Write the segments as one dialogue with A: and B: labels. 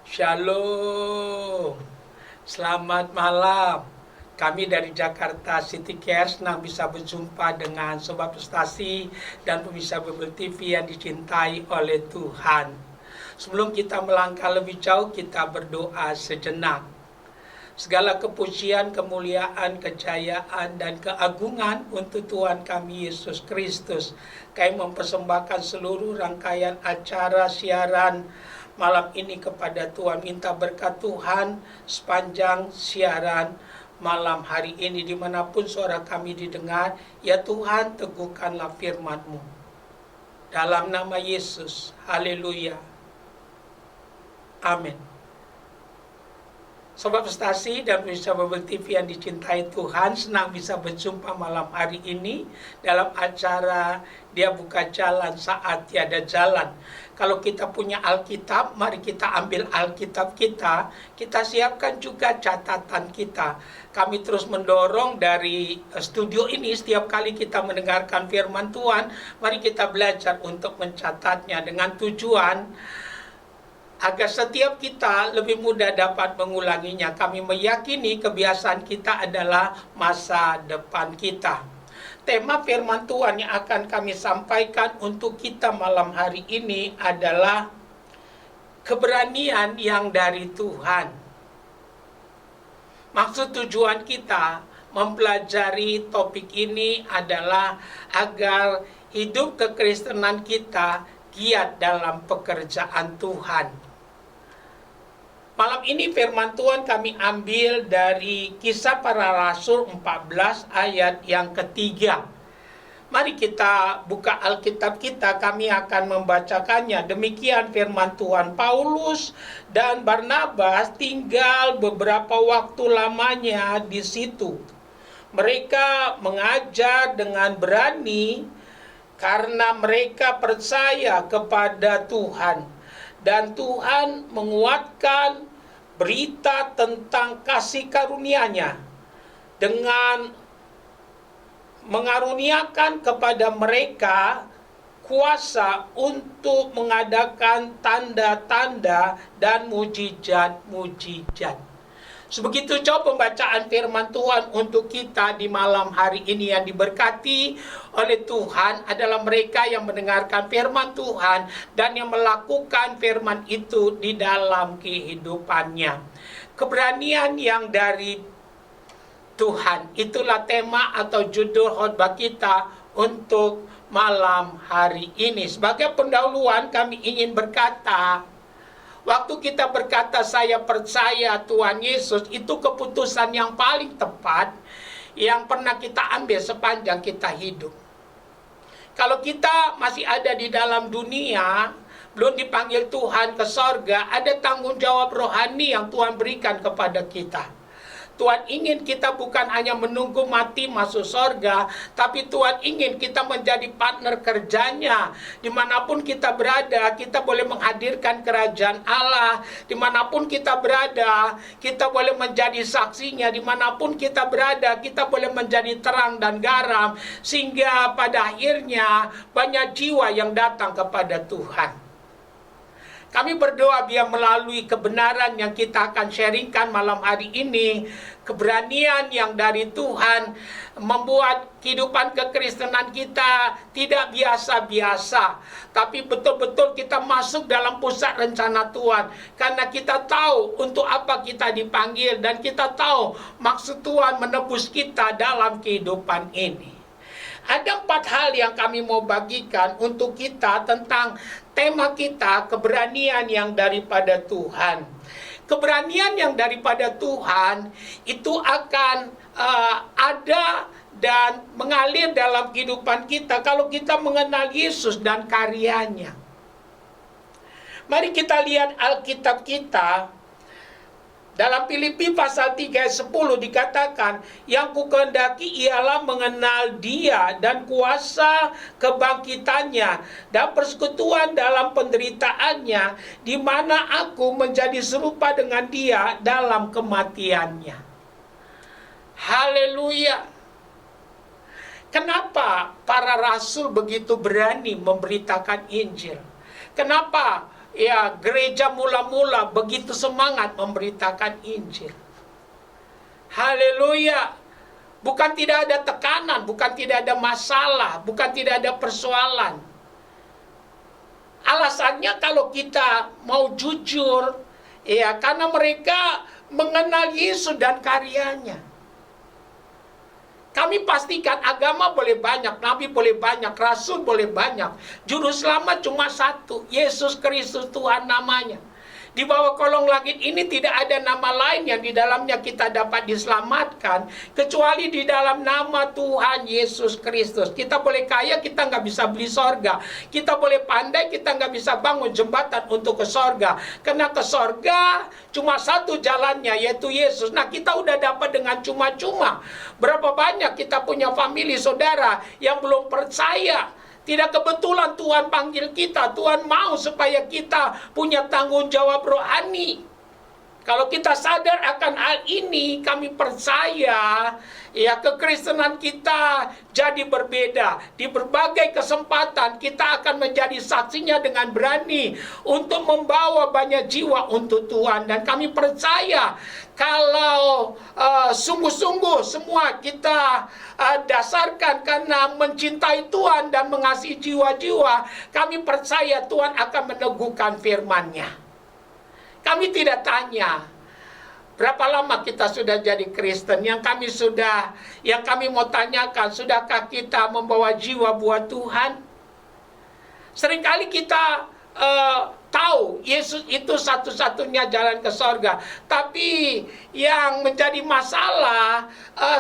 A: Shalom, selamat malam. Kami dari Jakarta City Care senang bisa berjumpa dengan Sobat Prestasi dan pemirsa Bible TV yang dicintai oleh Tuhan. Sebelum kita melangkah lebih jauh, kita berdoa sejenak. Segala kepujian, kemuliaan, kejayaan, dan keagungan untuk Tuhan kami Yesus Kristus. Kami mempersembahkan seluruh rangkaian acara siaran malam ini kepada Tuhan. Minta berkat Tuhan sepanjang siaran malam hari ini. Dimanapun suara kami didengar, ya Tuhan, teguhkanlah firman-Mu. Dalam nama Yesus, haleluya. Amin. Sobat Prestasi dan pemirsa Bible TV yang dicintai Tuhan, senang bisa berjumpa malam hari ini dalam acara Dia Buka Jalan Saat Tiada Jalan. Kalau kita punya Alkitab, mari kita ambil Alkitab kita siapkan juga catatan kita. Kami terus mendorong dari studio ini, setiap kali kita mendengarkan firman Tuhan, mari kita belajar untuk mencatatnya dengan tujuan agar setiap kita lebih mudah dapat mengulanginya. Kami meyakini kebiasaan kita adalah masa depan kita. Tema firman Tuhan yang akan kami sampaikan untuk kita malam hari ini adalah keberanian yang dari Tuhan. Maksud tujuan kita mempelajari topik ini adalah agar hidup kekristenan kita giat dalam pekerjaan Tuhan. Malam ini firman Tuhan kami ambil dari Kisah Para Rasul 14 ayat yang ketiga. Mari kita buka Alkitab kita, kami akan membacakannya. Demikian firman Tuhan. Paulus dan Barnabas tinggal beberapa waktu lamanya di situ. Mereka mengajar dengan berani karena mereka percaya kepada Tuhan. Dan Tuhan menguatkan berita tentang kasih karunia-Nya dengan mengaruniakan kepada mereka kuasa untuk mengadakan tanda-tanda dan mujizat-mujizat. Sebegitu jauh pembacaan firman Tuhan untuk kita di malam hari ini. Yang diberkati oleh Tuhan adalah mereka yang mendengarkan firman Tuhan dan yang melakukan firman itu di dalam kehidupannya. Keberanian yang dari Tuhan, itulah tema atau judul khotbah kita untuk malam hari ini. Sebagai pendahuluan kami ingin berkata, waktu kita berkata saya percaya Tuhan Yesus, itu keputusan yang paling tepat yang pernah kita ambil sepanjang kita hidup. Kalau kita masih ada di dalam dunia, belum dipanggil Tuhan ke sorga, ada tanggung jawab rohani yang Tuhan berikan kepada kita. Tuhan ingin kita bukan hanya menunggu mati masuk sorga, tapi Tuhan ingin kita menjadi partner kerjanya. Dimanapun kita berada, kita boleh menghadirkan kerajaan Allah. Dimanapun kita berada, kita boleh menjadi saksinya. Dimanapun kita berada, kita boleh menjadi terang dan garam. Sehingga pada akhirnya banyak jiwa yang datang kepada Tuhan. Kami berdoa biar melalui kebenaran yang kita akan sharingkan malam hari ini, keberanian yang dari Tuhan membuat kehidupan kekristenan kita tidak biasa-biasa, tapi betul-betul kita masuk dalam pusat rencana Tuhan. Karena kita tahu untuk apa kita dipanggil dan kita tahu maksud Tuhan menebus kita dalam kehidupan ini. Ada 4 hal yang kami mau bagikan untuk kita tentang tema kita, keberanian yang daripada Tuhan. Keberanian yang daripada Tuhan itu akan ada dan mengalir dalam kehidupan kita kalau kita mengenal Yesus dan karyanya. Mari kita lihat Alkitab kita. Dalam Filipi pasal 3 ayat 10 dikatakan, yang kukehendaki ialah mengenal Dia dan kuasa kebangkitannya dan persekutuan dalam penderitaannya, di mana aku menjadi serupa dengan Dia dalam kematiannya. Haleluya. Kenapa para rasul begitu berani memberitakan Injil? Kenapa gereja mula-mula begitu semangat memberitakan Injil. Haleluya. Bukan tidak ada tekanan, bukan tidak ada masalah, bukan tidak ada persoalan. Alasannya kalau kita mau jujur, karena mereka mengenal Yesus dan karyanya. Kami pastikan agama boleh banyak, nabi boleh banyak, rasul boleh banyak, juru selamat cuma satu, Yesus Kristus Tuhan namanya. Di bawah kolong langit ini tidak ada nama lain yang di dalamnya kita dapat diselamatkan kecuali di dalam nama Tuhan Yesus Kristus. Kita boleh kaya, kita nggak bisa beli sorga. Kita boleh pandai, kita nggak bisa bangun jembatan untuk ke sorga. Karena ke sorga cuma satu jalannya, yaitu Yesus. Nah, kita udah dapat dengan cuma-cuma. Berapa banyak kita punya famili saudara yang belum percaya. Tidak kebetulan Tuhan panggil kita. Tuhan mau supaya kita punya tanggung jawab rohani. Kalau kita sadar akan hal ini, kami percaya kekristenan kita jadi berbeda. Di berbagai kesempatan kita akan menjadi saksinya dengan berani untuk membawa banyak jiwa untuk Tuhan. Dan kami percaya kalau sungguh-sungguh semua kita dasarkan karena mencintai Tuhan dan mengasihi jiwa-jiwa, kami percaya Tuhan akan meneguhkan firman-Nya. Kami tidak tanya berapa lama kita sudah jadi Kristen. Yang kami mau tanyakan, sudahkah kita membawa jiwa buat Tuhan? Seringkali kita tahu Yesus itu satu-satunya jalan ke sorga. Tapi yang menjadi masalah,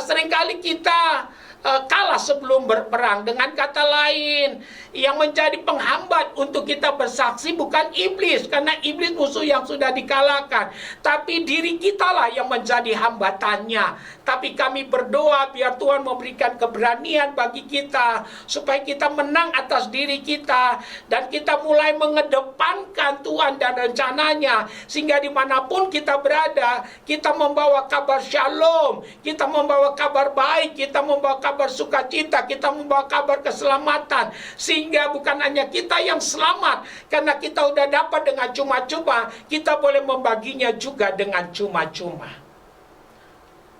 A: seringkali kita kalah sebelum berperang. Dengan kata lain, yang menjadi penghambat untuk kita bersaksi bukan iblis, karena iblis musuh yang sudah dikalahkan, tapi diri kitalah yang menjadi hambatannya. Tapi kami berdoa biar Tuhan memberikan keberanian bagi kita supaya kita menang atas diri kita, dan kita mulai mengedepankan Tuhan dan rencananya, sehingga dimanapun kita berada, kita membawa kabar shalom, kita membawa kabar baik, kita membawa kabar sukacita, kita membawa kabar keselamatan, sehingga bukan hanya kita yang selamat, karena kita udah dapat dengan cuma-cuma, kita boleh membaginya juga dengan cuma-cuma.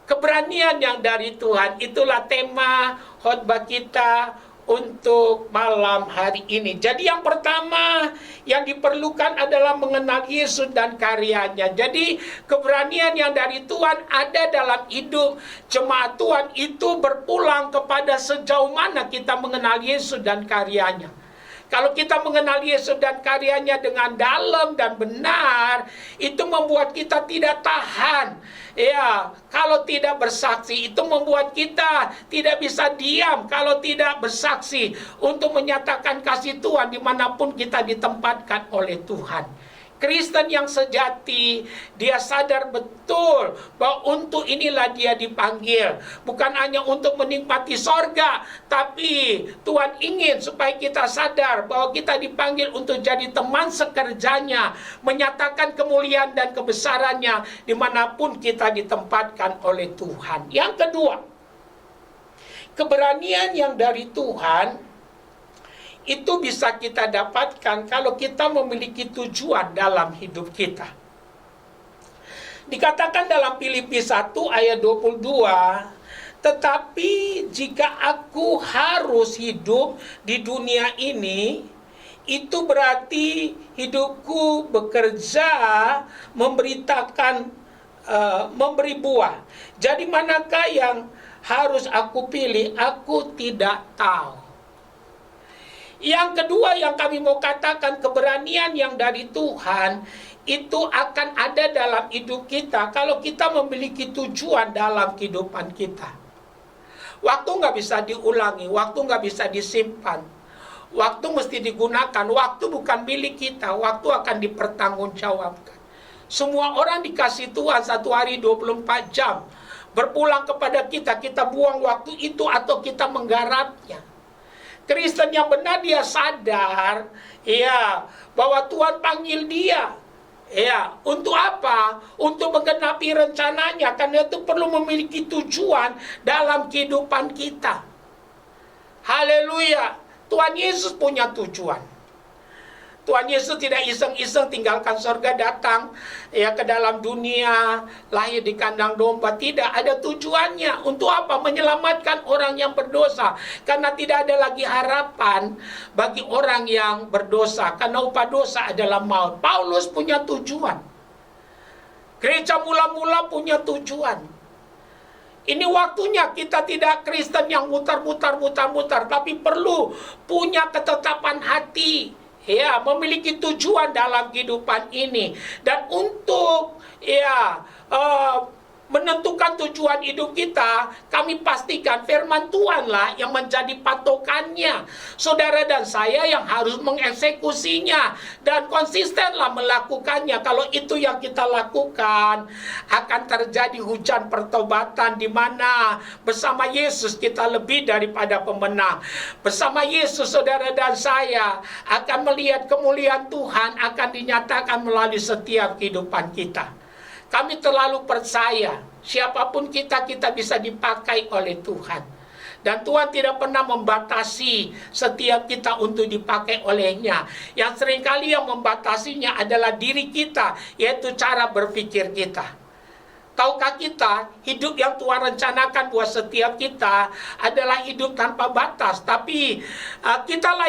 A: Keberanian yang dari Tuhan, itulah tema khotbah kita untuk malam hari ini. Jadi yang pertama yang diperlukan adalah mengenal Yesus dan karyanya. Jadi keberanian yang dari Tuhan ada dalam hidup jemaat Tuhan itu berpulang kepada sejauh mana kita mengenal Yesus dan karyanya. Kalau kita mengenal Yesus dan karyanya dengan dalam dan benar, itu membuat kita tidak tahan. Kalau tidak bersaksi, itu membuat kita tidak bisa diam kalau tidak bersaksi untuk menyatakan kasih Tuhan dimanapun kita ditempatkan oleh Tuhan. Kristen yang sejati, dia sadar betul bahwa untuk inilah dia dipanggil. Bukan hanya untuk menikmati sorga, tapi Tuhan ingin supaya kita sadar bahwa kita dipanggil untuk jadi teman sekerjanya, menyatakan kemuliaan dan kebesarannya dimanapun kita ditempatkan oleh Tuhan. Yang kedua, keberanian yang dari Tuhan itu bisa kita dapatkan kalau kita memiliki tujuan dalam hidup kita. Dikatakan dalam Filipi 1 ayat 22, tetapi jika aku harus hidup di dunia ini, itu berarti hidupku bekerja, memberitakan, memberi buah. Jadi manakah yang harus aku pilih? Aku tidak tahu. Yang kedua yang kami mau katakan, keberanian yang dari Tuhan itu akan ada dalam hidup kita kalau kita memiliki tujuan dalam kehidupan kita. Waktu nggak bisa diulangi, waktu nggak bisa disimpan, waktu mesti digunakan. Waktu bukan milik kita, waktu akan dipertanggungjawabkan. Semua orang dikasih Tuhan 1 hari 24 jam. Berpulang kepada kita, kita buang waktu itu atau kita menggarapnya. Kristen yang benar dia sadar bahwa Tuhan panggil dia. Untuk apa? Untuk menggenapi rencananya. Karena itu perlu memiliki tujuan dalam kehidupan kita. Haleluya. Tuhan Yesus punya tujuan. Tuhan Yesus tidak iseng-iseng tinggalkan surga datang ya ke dalam dunia, lahir di kandang domba. Tidak, ada tujuannya. Untuk apa? Menyelamatkan orang yang berdosa. Karena tidak ada lagi harapan bagi orang yang berdosa. Karena upah dosa adalah maut. Paulus punya tujuan. Gereja mula-mula punya tujuan. Ini waktunya kita tidak Kristen yang mutar-mutar, tapi perlu punya ketetapan hati. Ya, memiliki tujuan dalam kehidupan ini. Dan untuk menentukan tujuan hidup kita, kami pastikan firman Tuhanlah yang menjadi patokannya. Saudara dan saya yang harus mengeksekusinya dan konsistenlah melakukannya. Kalau itu yang kita lakukan, akan terjadi hujan pertobatan di mana bersama Yesus kita lebih daripada pemenang. Bersama Yesus saudara dan saya akan melihat kemuliaan Tuhan akan dinyatakan melalui setiap kehidupan kita. Kami terlalu percaya siapapun kita bisa dipakai oleh Tuhan. Dan Tuhan tidak pernah membatasi setiap kita untuk dipakai olehnya. Yang seringkali yang membatasinya adalah diri kita, yaitu cara berpikir kita. Tahukah kita, hidup yang Tuhan rencanakan buat setiap kita adalah hidup tanpa batas. Tapi kitalah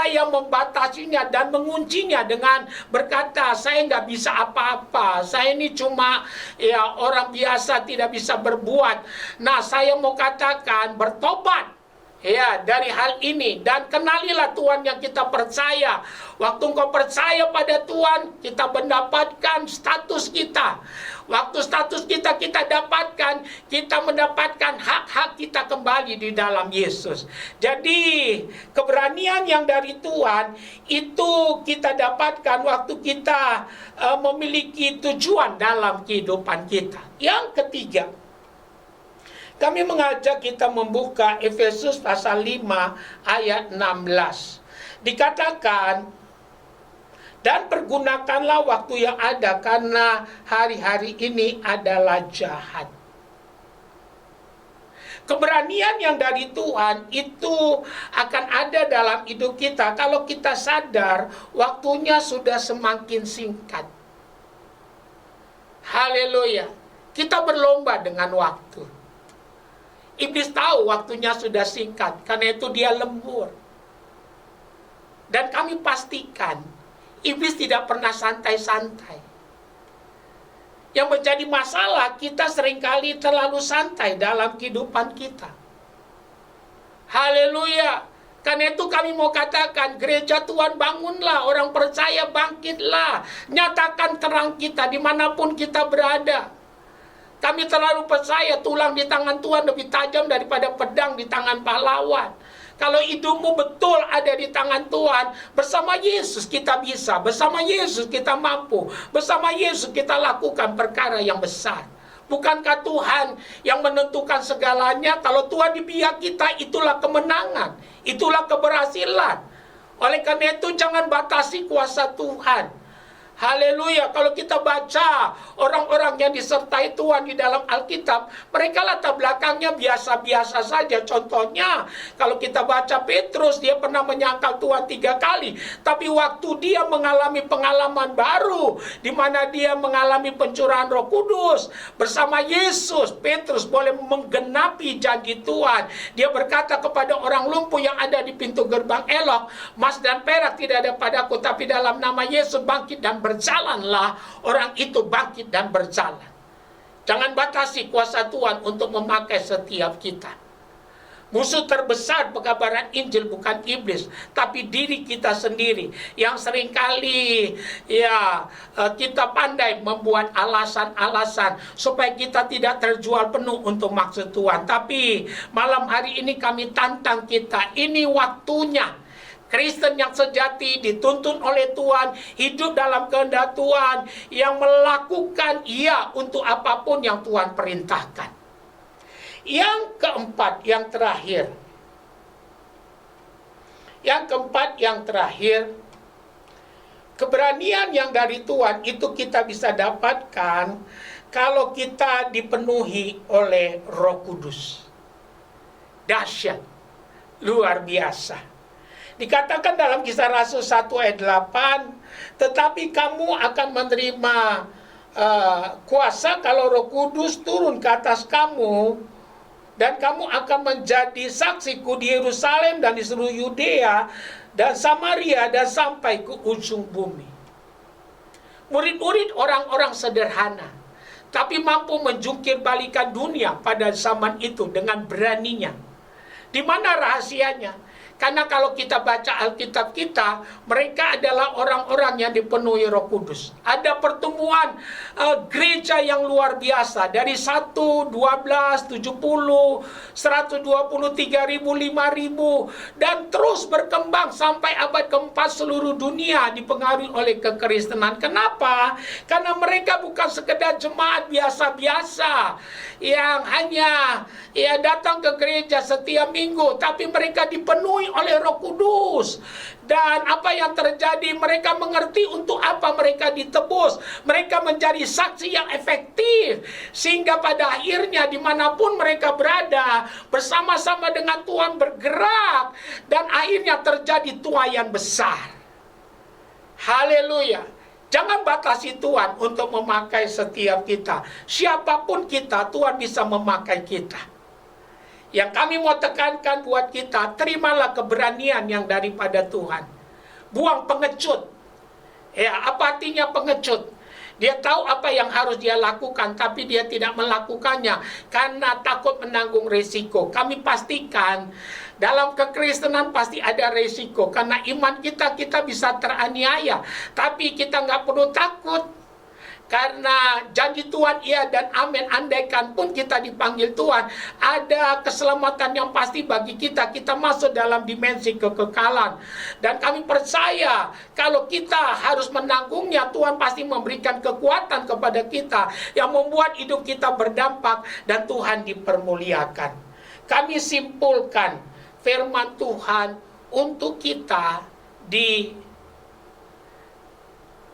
A: yang membatasinya dan menguncinya dengan berkata, saya nggak bisa apa-apa. Saya ini cuma orang biasa, tidak bisa berbuat. Nah, saya mau katakan, bertobat. Ya, dari hal ini. Dan kenalilah Tuhan yang kita percaya. Waktu engkau percaya pada Tuhan, kita mendapatkan status kita. Waktu status kita dapatkan, kita mendapatkan hak-hak kita kembali di dalam Yesus. Jadi, keberanian yang dari Tuhan, itu kita dapatkan waktu kita memiliki tujuan dalam kehidupan kita. Yang ketiga, kami mengajak kita membuka Efesus pasal 5 ayat 16. Dikatakan, dan pergunakanlah waktu yang ada karena hari-hari ini adalah jahat. Keberanian yang dari Tuhan itu akan ada dalam hidup kita kalau kita sadar waktunya sudah semakin singkat. Haleluya. Kita berlomba dengan waktu. Iblis tahu waktunya sudah singkat, karena itu dia lembur. Dan kami pastikan, iblis tidak pernah santai-santai. Yang menjadi masalah, kita seringkali terlalu santai dalam kehidupan kita. Haleluya. Karena itu kami mau katakan, gereja Tuhan bangunlah, orang percaya bangkitlah. Nyatakan terang kita dimanapun kita berada. Kami terlalu percaya tulang di tangan Tuhan lebih tajam daripada pedang di tangan pahlawan. Kalau hidupmu betul ada di tangan Tuhan, bersama Yesus kita bisa, bersama Yesus kita mampu, bersama Yesus kita lakukan perkara yang besar. Bukankah Tuhan yang menentukan segalanya? Kalau Tuhan di pihak kita, itulah kemenangan, itulah keberhasilan. Oleh karena itu jangan batasi kuasa Tuhan. Haleluya. Kalau kita baca orang-orang yang disertai Tuhan di dalam Alkitab, mereka latar belakangnya biasa-biasa saja. Contohnya, kalau kita baca Petrus, dia pernah menyangkal Tuhan 3 kali. Tapi waktu dia mengalami pengalaman baru, di mana dia mengalami pencurahan Roh Kudus bersama Yesus, Petrus boleh menggenapi janji Tuhan. Dia berkata kepada orang lumpuh yang ada di pintu gerbang Elok, emas dan perak tidak ada padaku, tapi dalam nama Yesus bangkit dan berjalanlah. Orang itu bangkit dan berjalan. Jangan batasi kuasa Tuhan untuk memakai setiap kita. Musuh terbesar pekabaran Injil bukan iblis, tapi diri kita sendiri yang seringkali kita pandai membuat alasan-alasan supaya kita tidak terjual penuh untuk maksud Tuhan. Tapi malam hari ini kami tantang kita, ini waktunya. Kristen yang sejati dituntun oleh Tuhan, hidup dalam kehendak Tuhan, yang melakukan untuk apapun yang Tuhan perintahkan. Yang keempat, yang terakhir. Keberanian yang dari Tuhan itu kita bisa dapatkan kalau kita dipenuhi oleh Roh Kudus. Dahsyat, luar biasa. Dikatakan dalam Kisah Rasul 1 ayat 8, tetapi kamu akan menerima kuasa kalau Roh Kudus turun ke atas kamu, dan kamu akan menjadi saksiku di Yerusalem dan di seluruh Yudea dan Samaria dan sampai ke ujung bumi. Murid-murid orang-orang sederhana, tapi mampu menjungkir balikan dunia pada zaman itu dengan beraninya. Di mana rahasianya? Karena kalau kita baca Alkitab kita, mereka adalah orang-orang yang dipenuhi Roh Kudus. Ada pertemuan gereja yang luar biasa. Dari 1, 12, 70, 120, 3.000, 5.000. Dan terus berkembang sampai abad keempat seluruh dunia dipengaruhi oleh kekristenan. Kenapa? Karena mereka bukan sekedar jemaat biasa-biasa yang hanya datang ke gereja setiap minggu, tapi mereka dipenuhi oleh Roh Kudus. Dan apa yang terjadi, mereka mengerti untuk apa mereka ditebus. Mereka menjadi saksi yang efektif, sehingga pada akhirnya dimanapun mereka berada, bersama-sama dengan Tuhan bergerak, dan akhirnya terjadi tuaian besar. Haleluya. Jangan batasi Tuhan untuk memakai setiap kita. Siapapun kita, Tuhan bisa memakai kita. Yang kami mau tekankan buat kita, terimalah keberanian yang daripada Tuhan. Buang pengecut. Ya, apa artinya pengecut? Dia tahu apa yang harus dia lakukan, tapi dia tidak melakukannya karena takut menanggung risiko. Kami pastikan dalam kekristenan pasti ada risiko. Karena iman kita bisa teraniaya, tapi kita nggak perlu takut. Karena janji Tuhan iya dan amin. Andaikan pun kita dipanggil Tuhan, ada keselamatan yang pasti bagi kita. Kita masuk dalam dimensi kekekalan. Dan kami percaya kalau kita harus menanggungnya, Tuhan pasti memberikan kekuatan kepada kita yang membuat hidup kita berdampak dan Tuhan dipermuliakan. Kami simpulkan firman Tuhan untuk kita di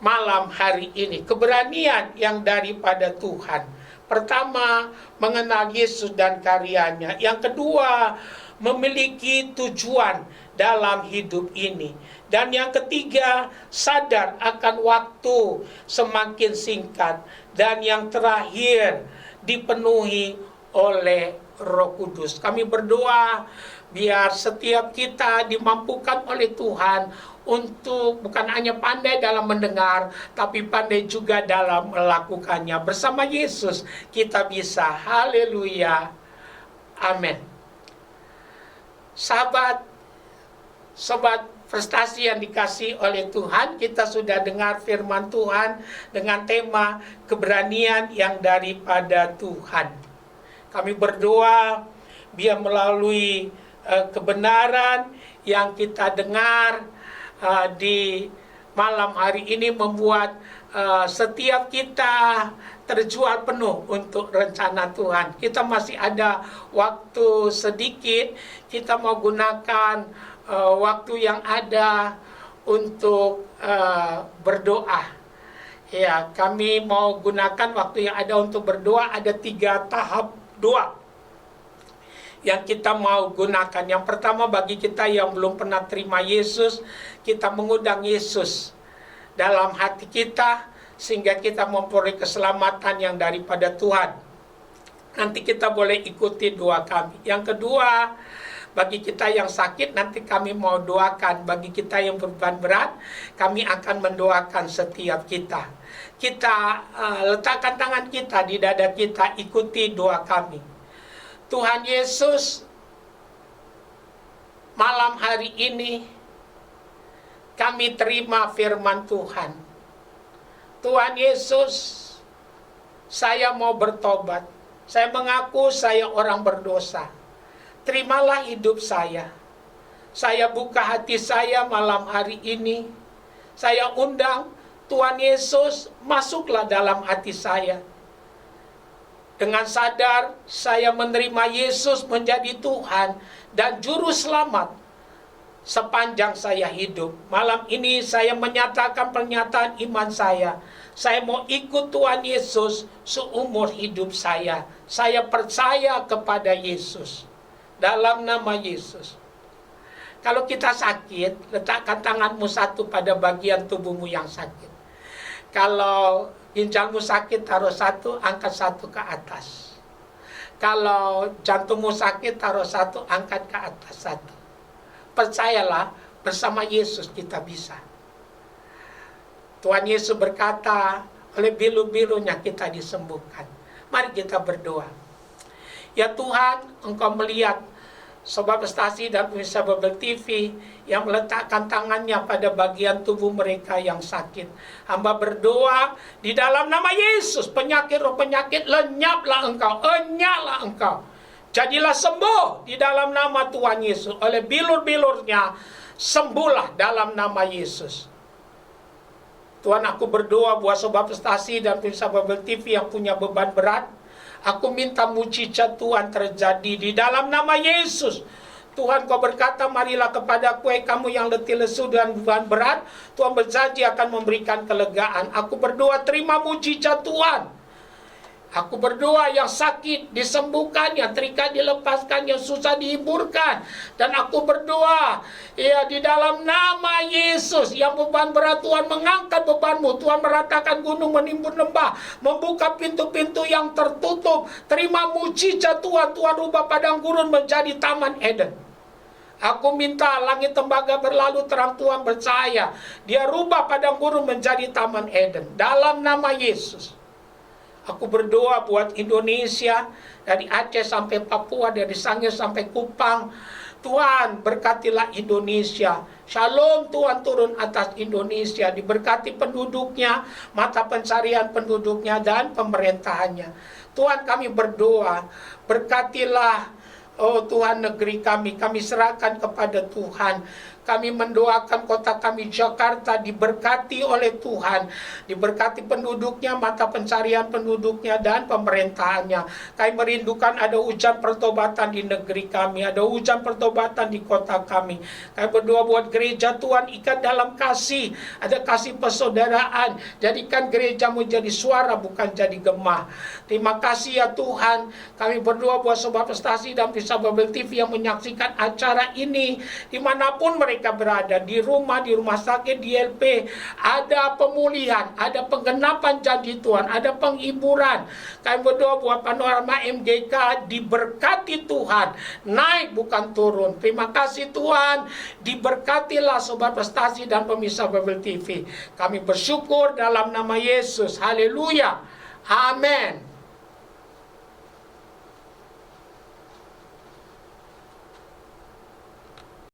A: malam hari ini. Keberanian yang daripada Tuhan. Pertama, mengenal Yesus dan karyanya. Yang kedua, memiliki tujuan dalam hidup ini. Dan yang ketiga, sadar akan waktu semakin singkat. Dan yang terakhir, dipenuhi oleh Roh Kudus. Kami berdoa biar setiap kita dimampukan oleh Tuhan untuk bukan hanya pandai dalam mendengar, tapi pandai juga dalam melakukannya. Bersama Yesus kita bisa. Haleluya. Amin. Sahabat, sobat prestasi yang dikasih oleh Tuhan, kita sudah dengar firman Tuhan dengan tema keberanian yang daripada Tuhan. Kami berdoa biar melalui kebenaran yang kita dengar di malam hari ini membuat setiap kita terjual penuh untuk rencana Tuhan. Kita masih ada waktu sedikit, kita mau gunakan waktu yang ada untuk berdoa. Ya, kami mau gunakan waktu yang ada untuk berdoa. Ada 3 tahap doa yang kita mau gunakan. Yang pertama, bagi kita yang belum pernah terima Yesus, kita mengundang Yesus dalam hati kita sehingga kita memperoleh keselamatan yang daripada Tuhan. Nanti kita boleh ikuti doa kami. Yang kedua, bagi kita yang sakit, nanti kami mau doakan. Bagi kita yang beban berat, kami akan mendoakan setiap kita. Kita letakkan tangan kita di dada kita, ikuti doa kami. Tuhan Yesus, malam hari ini kami terima firman Tuhan. Tuhan Yesus, saya mau bertobat. Saya mengaku saya orang berdosa. Terimalah hidup saya. Saya buka hati saya malam hari ini. Saya undang Tuhan Yesus, masuklah dalam hati saya. Dengan sadar saya menerima Yesus menjadi Tuhan dan Juru Selamat sepanjang saya hidup. Malam ini saya menyatakan pernyataan iman saya. Saya mau ikut Tuhan Yesus seumur hidup saya. Saya percaya kepada Yesus. Dalam nama Yesus. Kalau kita sakit, letakkan tanganmu satu pada bagian tubuhmu yang sakit. Kalau ginjalmu sakit, taruh satu, angkat satu ke atas. Kalau jantungmu sakit, taruh satu, angkat ke atas satu. Percayalah, bersama Yesus kita bisa. Tuhan Yesus berkata, oleh bilu-bilunya kita disembuhkan. Mari kita berdoa. Ya Tuhan, Engkau melihat Sobat Prestasi dan pemirsa Babel TV yang meletakkan tangannya pada bagian tubuh mereka yang sakit. Hamba berdoa di dalam nama Yesus, roh penyakit lenyaplah engkau, enyaklah engkau. Jadilah sembuh di dalam nama Tuhan Yesus. Oleh bilur-bilurnya, sembuhlah dalam nama Yesus. Tuhan, aku berdoa buat Sobat Prestasi dan pemirsa Babel TV yang punya beban berat. Aku minta mujizat Tuhan terjadi di dalam nama Yesus. Tuhan, Kau berkata, marilah kepadaku kamu yang letih lesu dan beban berat. Tuhan berjanji akan memberikan kelegaan. Aku berdoa terima mujizat Tuhan. Aku berdoa yang sakit disembuhkan, yang terikat dilepaskan, yang susah dihiburkan. Dan aku berdoa ya di dalam nama Yesus, yang beban berat Tuhan mengangkat bebanmu. Tuhan meratakan gunung, menimbun lembah, membuka pintu-pintu yang tertutup. Terima mujizat Tuhan. Tuhan rubah padang gurun menjadi taman Eden. Aku minta langit tembaga berlalu, terang Tuhan bercahaya. Dia rubah padang gurun menjadi taman Eden. Dalam nama Yesus. Aku berdoa buat Indonesia, dari Aceh sampai Papua, dari Sangir sampai Kupang. Tuhan, berkatilah Indonesia. Shalom Tuhan turun atas Indonesia. Diberkati penduduknya, mata pencarian penduduknya, dan pemerintahannya. Tuhan, kami berdoa, berkatilah, oh Tuhan, negeri kami serahkan kepada Tuhan. Kami mendoakan kota kami Jakarta diberkati oleh Tuhan, diberkati penduduknya, mata pencarian penduduknya, dan pemerintahannya. Kami merindukan ada hujan pertobatan di negeri kami, ada hujan pertobatan di kota kami. Kami berdoa buat gereja Tuhan, ikat dalam kasih, ada kasih persaudaraan. Jadikan gereja menjadi suara, bukan jadi gemah. Terima kasih ya Tuhan. Kami berdoa buat Sobat Prestasi dan pemirsa Babel TV yang menyaksikan acara ini, dimanapun mereka berada, di rumah sakit, di LP, ada pemulihan, ada penggenapan janji Tuhan, ada penghiburan. Kami berdoa buat Panorama MGK diberkati Tuhan, naik bukan turun. Terima kasih Tuhan, diberkatilah Sobat Prestasi dan pemirsa Babel TV. Kami bersyukur dalam nama Yesus. Haleluya. Amin.